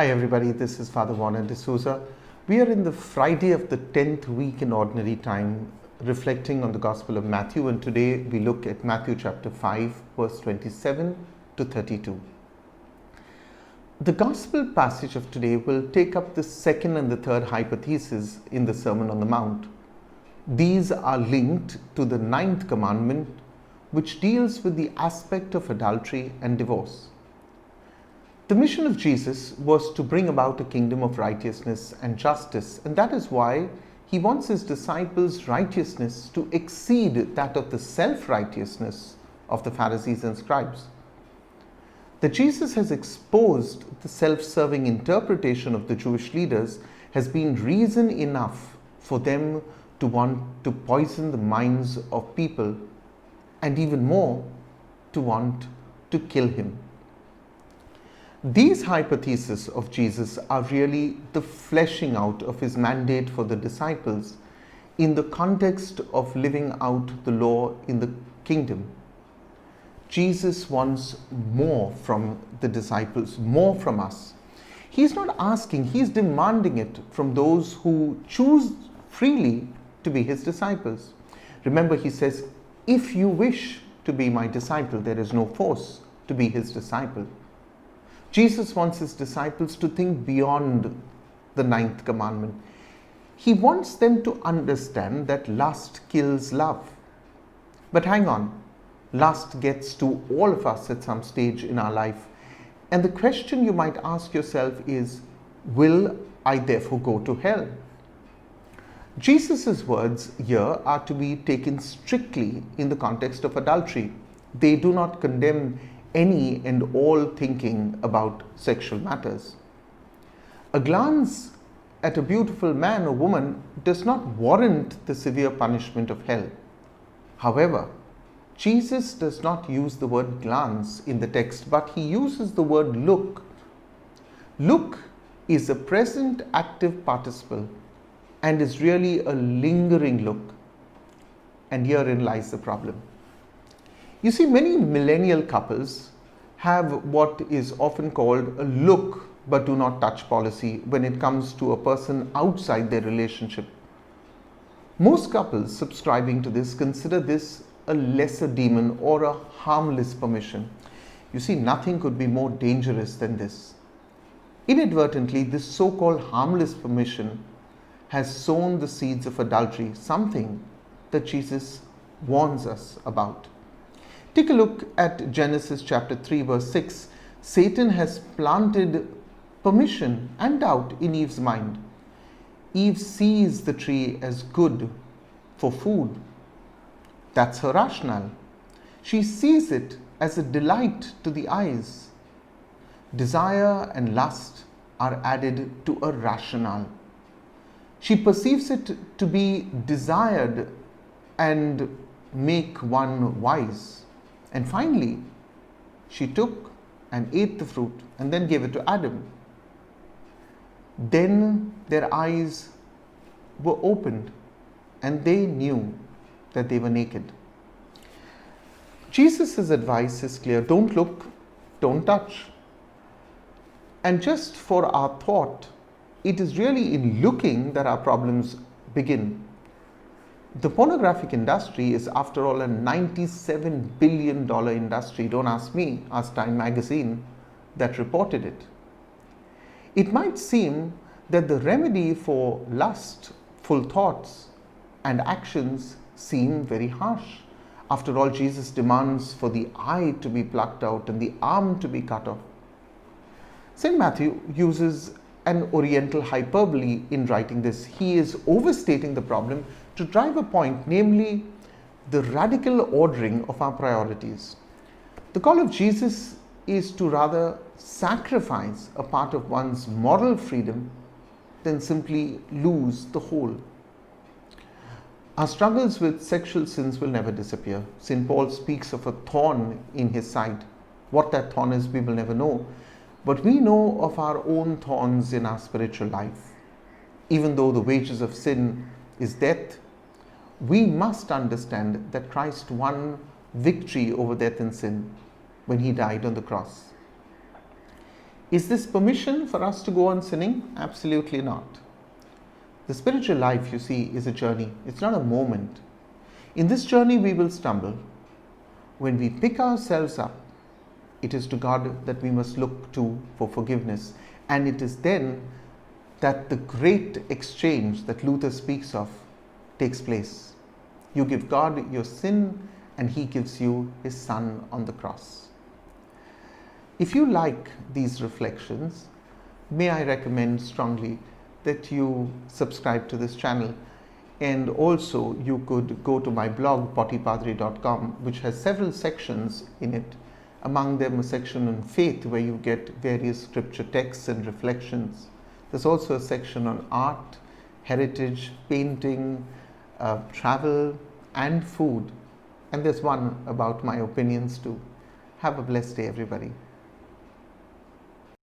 Hi everybody, this is Father Warner D'Souza. We are in the Friday of the 10th week in Ordinary Time, reflecting on the Gospel of Matthew, and today we look at Matthew chapter 5, verse 27 to 32. The Gospel passage of today will take up the second and the third hypothesis in the Sermon on the Mount. These are linked to the ninth commandment, which deals with the aspect of adultery and divorce. The mission of Jesus was to bring about a kingdom of righteousness and justice, and that is why he wants his disciples' righteousness to exceed that of the self-righteousness of the Pharisees and scribes. That Jesus has exposed the self-serving interpretation of the Jewish leaders has been reason enough for them to want to poison the minds of people, and even more, to want to kill him. These hypotheses of Jesus are really the fleshing out of his mandate for the disciples in the context of living out the law in the kingdom. Jesus wants more from the disciples, more from us. He's not asking, he's demanding it from those who choose freely to be his disciples. Remember, he says, if you wish to be my disciple, there is no force to be his disciple. Jesus wants his disciples to think beyond the ninth commandment. He wants them to understand that lust kills love. But hang on, lust gets to all of us at some stage in our life. And the question you might ask yourself is, will I therefore go to hell? Jesus' words here are to be taken strictly in the context of adultery. They do not condemn any and all thinking about sexual matters. A glance at a beautiful man or woman does not warrant the severe punishment of hell. However, Jesus does not use the word glance in the text, but he uses the word look. Look is a present active participle and is really a lingering look. And herein lies the problem. You see, many millennial couples have what is often called a look but do not touch policy when it comes to a person outside their relationship. Most couples subscribing to this consider this a lesser demon or a harmless permission. You see, nothing could be more dangerous than this. Inadvertently, this so-called harmless permission has sown the seeds of adultery, something that Jesus warns us about. Take a look at Genesis chapter 3 verse 6. Satan has planted permission and doubt in Eve's mind. Eve sees the tree as good for food. That's her rationale. She sees it as a delight to the eyes. Desire and lust are added to a rationale. She perceives it to be desired and make one wise. And finally, she took and ate the fruit and then gave it to Adam. Then their eyes were opened and they knew that they were naked. Jesus' advice is clear: don't look, don't touch. And just for our thought, it is really in looking that our problems begin. The pornographic industry is, after all, a $97 billion industry. Don't ask me, ask Time magazine that reported it. It might seem that the remedy for lustful thoughts and actions seem very harsh. After all, Jesus demands for the eye to be plucked out and the arm to be cut off. St. Matthew uses an oriental hyperbole in writing this. He is overstating the problem to drive a point, namely the radical ordering of our priorities. The call of Jesus is to rather sacrifice a part of one's moral freedom than simply lose the whole. Our struggles with sexual sins will never disappear. St. Paul speaks of a thorn in his side. What that thorn is, we will never know. But we know of our own thorns in our spiritual life. Even though the wages of sin is death, we must understand that Christ won victory over death and sin when he died on the cross. Is this permission for us to go on sinning? Absolutely not. The spiritual life, you see, is a journey. It's not a moment. In this journey, we will stumble. When we pick ourselves up, it is to God that we must look to for forgiveness. And it is then that the great exchange that Luther speaks of takes place. You give God your sin, and He gives you His Son on the cross. If you like these reflections, may I recommend strongly that you subscribe to this channel, and also you could go to my blog pottipadri.com, which has several sections in it, among them a section on faith where you get various scripture texts and reflections. There's also a section on art, heritage, painting, travel and food, and there's one about my opinions too. Have a blessed day, everybody.